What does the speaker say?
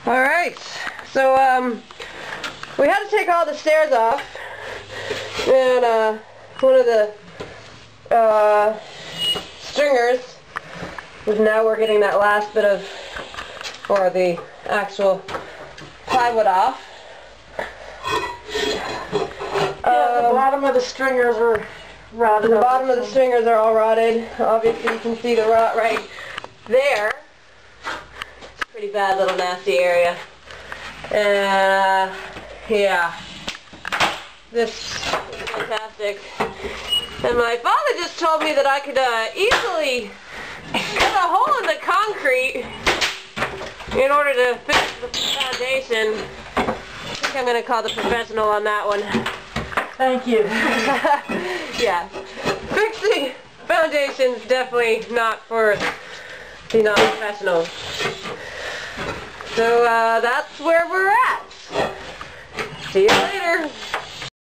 Alright, so we had to take all the stairs off, and one of the stringers, now we're getting that last bit of, or the actual plywood off. Yeah, the bottom of the stringers are rotted. The bottom of the stringers are all rotted. Obviously you can see the rot right there. It's a pretty bad little nasty area. And yeah, this is fantastic. And my father just told me that I could easily cut a hole in the concrete in order to fix the foundation. I think I'm going to call the professional on that one. Thank you. Yeah, fixing foundations definitely not for the non-professionals. So that's where we're at. See you later.